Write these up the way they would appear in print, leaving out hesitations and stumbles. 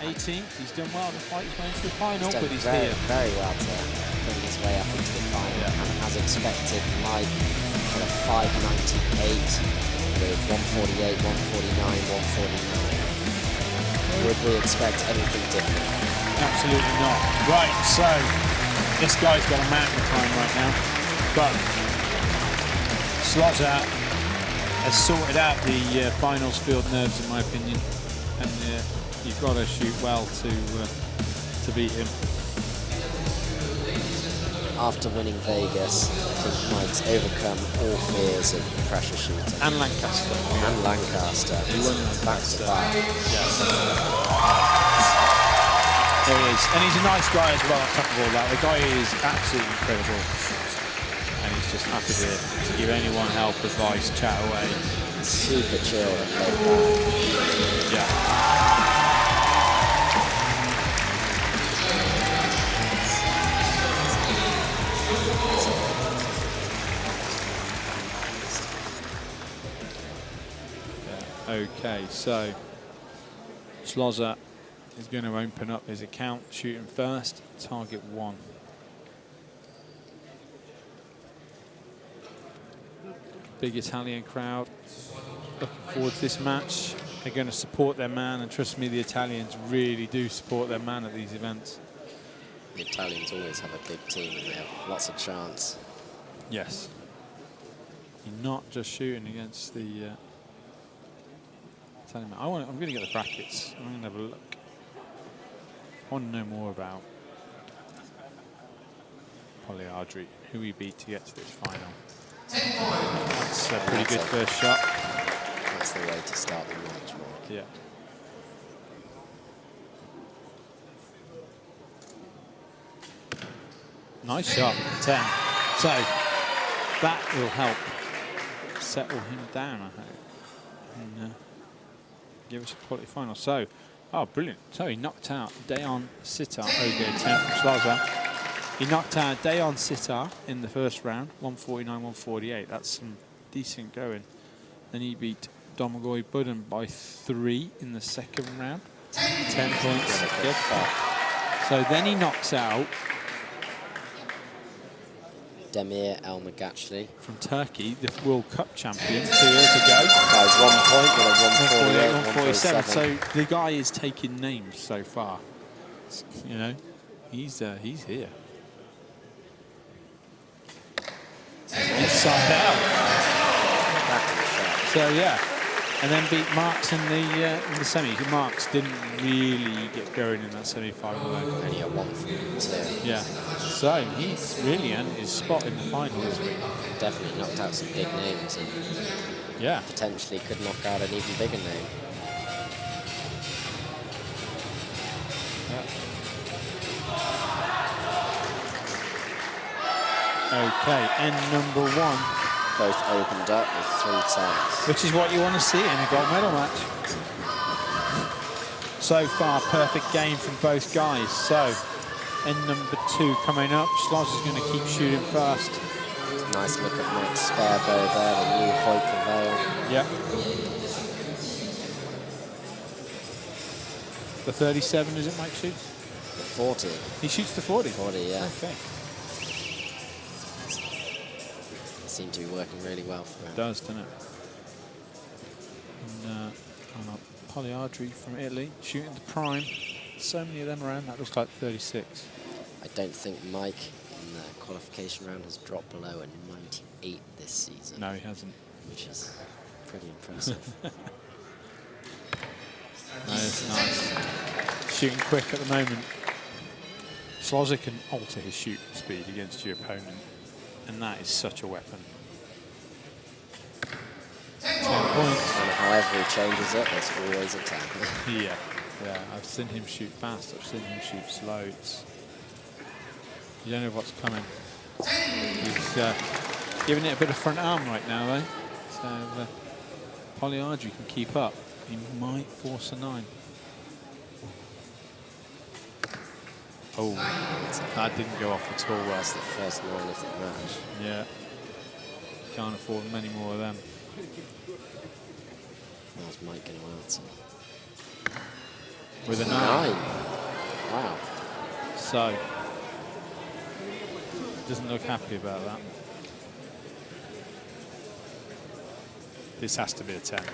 18th. He's done well to fight his way into the final, but he's very, here. very well to bring his way up into the final. Yeah. And as expected, Mike got a 598 with 148, 149, 149. Would we expect anything different? Absolutely not. Right, so this guy's got a mountain of time right now, but Schloesser has sorted out the finals field nerves, in my opinion, and you've got to shoot well to beat him. After winning Vegas, I think Mike's overcome all fears of pressure shooting. And Lancaster. And Lancaster. He won back to back. Yes. There he is. And he's a nice guy as well on top of all that. The guy is absolutely incredible. And he's just happy to give anyone help, advice, chat away. Super chill and laid back. Yeah. Okay, so Schloesser is going to open up his account, shooting first, target 1. Big Italian crowd looking forward to this match. They're going to support their man, and trust me, the Italians really do support their man at these events. The Italians always have a big team and they have lots of chance. Yes. You're not just shooting against the Italian man. I'm going to get the brackets. I'm going to have a look. I want to know more about Polidori, who he beat to get to this final. That's a pretty good first shot. That's the way to start the match, Mark. Yeah. Nice shot, 10. So that will help settle him down, I hope, and give us a quality final. So, oh, brilliant. So he knocked out Deon Sitar, okay, 10 from Schloesser. He knocked out Deon Sitar in the first round, 149, 148. That's some decent going. Then he beat Domagoj Budden by 3 in the second round, 10 points. Good. So then he knocks out Demir Elmagachli from Turkey, the World Cup champion 2 years ago. By 1 point with a 148, 147. 147. So the guy is taking names so far. You know, he's here. Inside out. So yeah, and then beat Marks in the semi. Marks didn't really get going in that semi-final though. Only a 1 from 2. Yeah. So he's really earned his spot in the final this week. Definitely knocked out some big names and yeah, potentially could knock out an even bigger name. Okay, end number 1. Both opened up with 3 10s. Which is what you want to see in a gold medal match. So far, perfect game from both guys. So, end number 2 coming up. Schloesser's going to keep shooting first. Nice look at Mike's spare bow there, the new Hoyt Prevail. Yep. The 37, is it Mike shoots? The 40. He shoots the 40? 40, yeah. Okay. Seemed to be working really well for him. It does, doesn't it? And Polidori from Italy, shooting the prime. So many of them around, that looks like 36. I don't think Mike in the qualification round has dropped below a 98 this season. No, he hasn't. Which is pretty impressive. That's nice. Shooting quick at the moment. Schloesser can alter his shooting speed against your opponent, and that is such a weapon. 10 points. And however he changes it, there's always a 10. Yeah, yeah. I've seen him shoot fast. I've seen him shoot slow. You don't know what's coming. He's giving it a bit of front arm right now, though. So Polidori can keep up. He might force a 9. Oh, that didn't go off at all well. That's the first 9 of the match. Yeah. Can't afford many more of them. How's Mike going to answer? with a 9. Wow. So, doesn't look happy about that. This has to be a 10.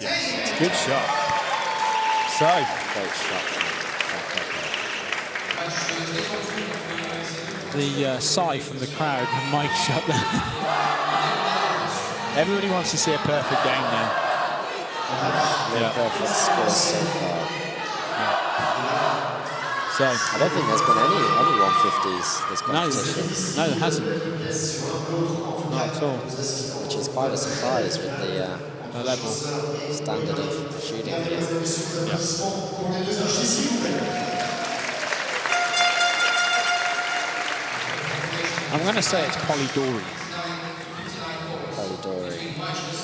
Yes, good shot. So, Great shot. the sigh from the crowd, and Mike shut down. Everybody wants to see a perfect game now. Yeah. Perfect score so far. So, I don't think there's been any 150s this competition. No, there hasn't. Not at all. Which is quite a surprise with the level standard of shooting here. Yeah. I'm going to say it's Polidori. Polidori.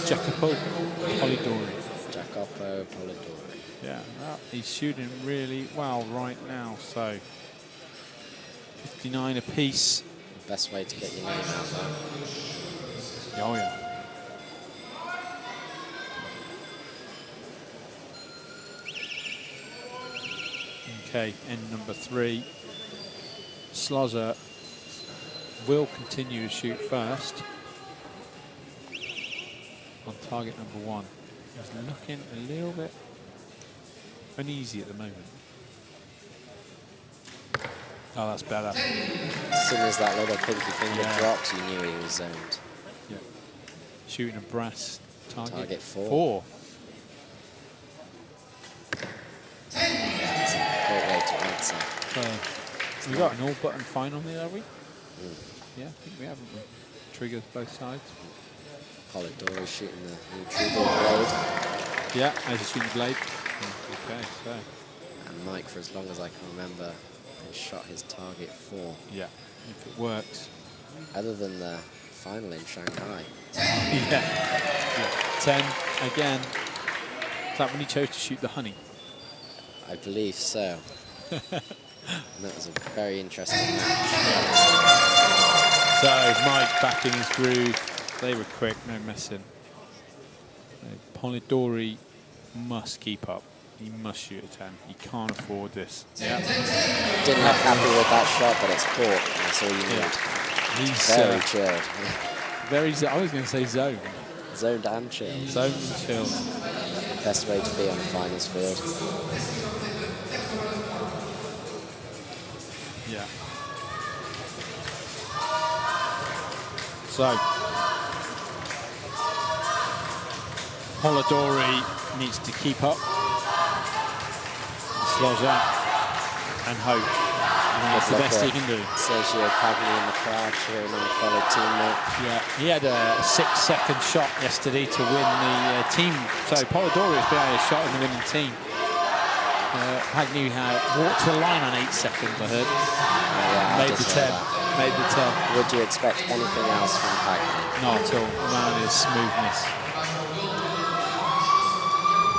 Jacopo Polidori. Jacopo Polidori. Yeah, well, he's shooting really well right now, so 59 apiece. Best way to get your name out there. Oh, yeah. Okay, end number 3. Schloesser will continue to shoot first on target number 1. He's looking a little bit uneasy at the moment. Oh, that's better. As soon as that little pinky finger dropped, you knew he was zoned. Yeah. Shooting a brass target. Target 4. 4. That's a great way to answer. We got an all-button final here, have we? Yeah, I think we haven't. Triggers both sides. Polidori shooting the new trigger blade. Yeah, as a shooting blade. Okay, so. And Mike, for as long as I can remember, has shot his target 4. Yeah, if it works. Other than the final in Shanghai. Yeah. 10 again. Is that when he chose to shoot the honey? I believe so. And that was a very interesting match. So Mike back in his groove. They were quick, no messing. Polidori must keep up. He must shoot a 10. He can't afford this. Yeah. Didn't look happy with that shot, but it's caught. That's all you need. He's very chilled. I was going to say zoned. Zoned and chilled. Zoned and chilled. Best way to be on the finals field. Yeah. So, Polidori needs to keep up. Schloesser and hope. And that's the best he can do. Sergio Pagni in the crowd cheering on a fellow teammate. Yeah, he had a 6-second shot yesterday to win the team. So Polidori has been a shot in the winning team. Pagni walked to the line on 8 seconds, I heard. Yeah, made the 10. Made the 10. Would you expect anything else from Pagni? Not at all. Man, his smoothness.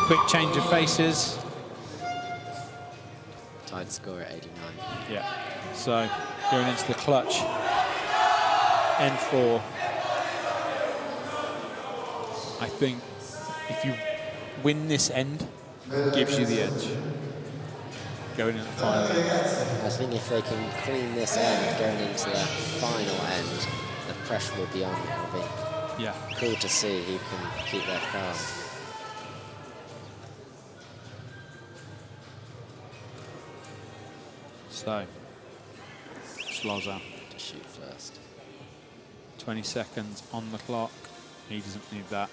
Quick change of faces. Tied score at 89. Yeah. So going into the clutch. N4. I think if you win this end, it gives you the edge. Going into the final. I think if they can clean this end going into the final end, the pressure will be on. It'll be cool to see who can keep their calm. So, Schloesser to shoot first. 20 seconds on the clock. He doesn't need that.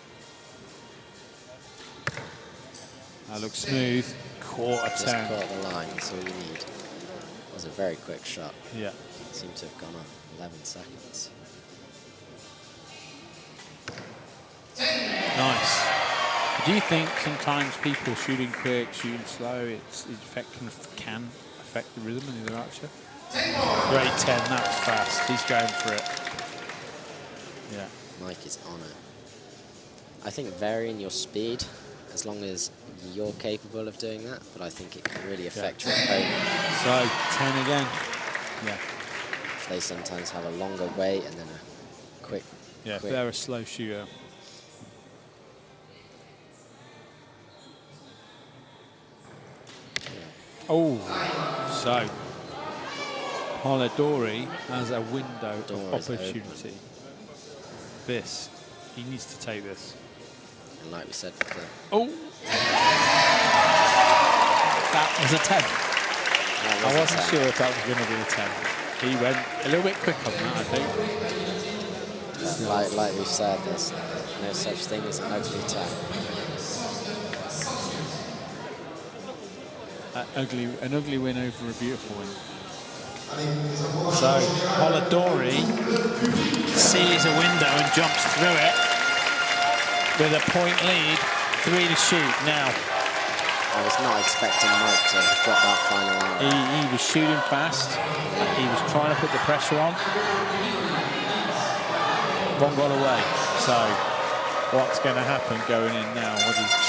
That looks smooth. Quarter 10. Just caught the line, that's all you need. It was a very quick shot. Yeah. Seemed to have gone on 11 seconds. Nice. Do you think sometimes people shooting quick, shooting slow, can affect the rhythm of the archer? Great 10, that was fast. He's going for it. Yeah. Mike is on it. I think varying your speed, as long as you're capable of doing that, but I think it can really affect your opponent. So, 10 again. Yeah. If they sometimes have a longer wait and then a quick... Yeah, if they're a slow shooter. Oh, so Polidori has a window of opportunity. This, he needs to take this. And like we said before. Oh! That was a 10. I wasn't sure if that was going to be a 10. He went a little bit quick on that, I think. Like we've said, there's no such thing as an ugly 10. An ugly win over a beautiful win. So Polidori sees a window and jumps through it with a point lead, 3 to shoot now. I was not expecting Mike to drop that final round. He was shooting fast. He was trying to put the pressure on. One got away. So what's going to happen going in now?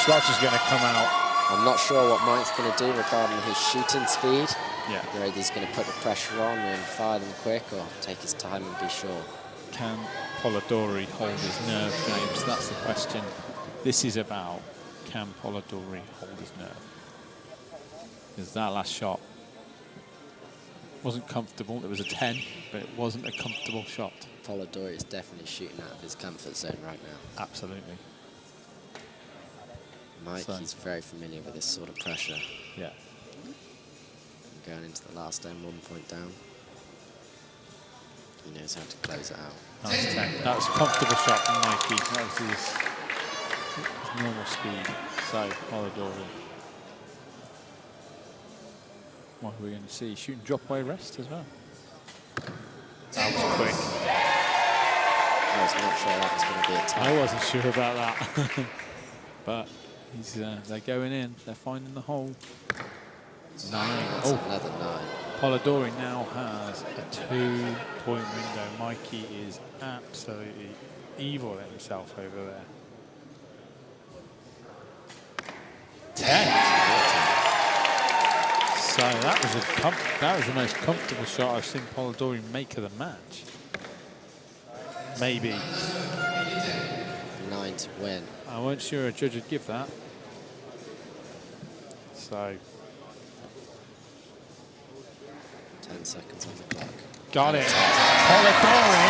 Schloesser's going to come out. I'm not sure what Mike's going to do regarding his shooting speed. Yeah. Whether he's going to put the pressure on and fire them quick, or take his time and be sure. Can Polidori hold his nerve, James? That's the question. This is about, can Polidori hold his nerve? Because that last shot wasn't comfortable. It was a 10, but it wasn't a comfortable shot. Polidori is definitely shooting out of his comfort zone right now. Absolutely. Mike, he's very familiar with this sort of pressure. Yeah. Going into the last end, 1 point down. He knows how to close it out. Nice 10. That was a comfortable shot from Mikey. That was his normal speed. So, Polidori. What are we going to see? Shooting drop away rest as well. That was quick. I was not sure that was going to be a 10. I wasn't sure about that. But they're going in. They're finding the hole. 9. That's another 9. Polidori now has a 2-point window. Mikey is absolutely evil at himself over there. 10. So that was the most comfortable shot I've seen Polidori make of the match. Maybe. 9 to win. I wasn't sure a judge would give that. So 10 seconds on the clock. got it. Polidori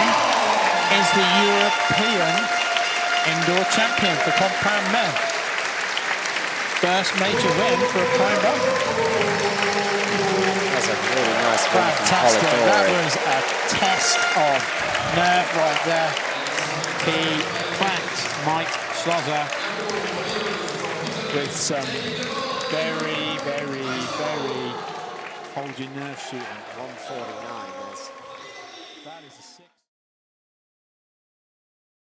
is the European indoor champion for compound men. First major win for a prime bump. That's a really nice win from Fantastic. Polidori. That was a test of nerve right there. He cracked Mike Schloesser with some very, very, very hold your nerve shooting. 149 is. That is a 6.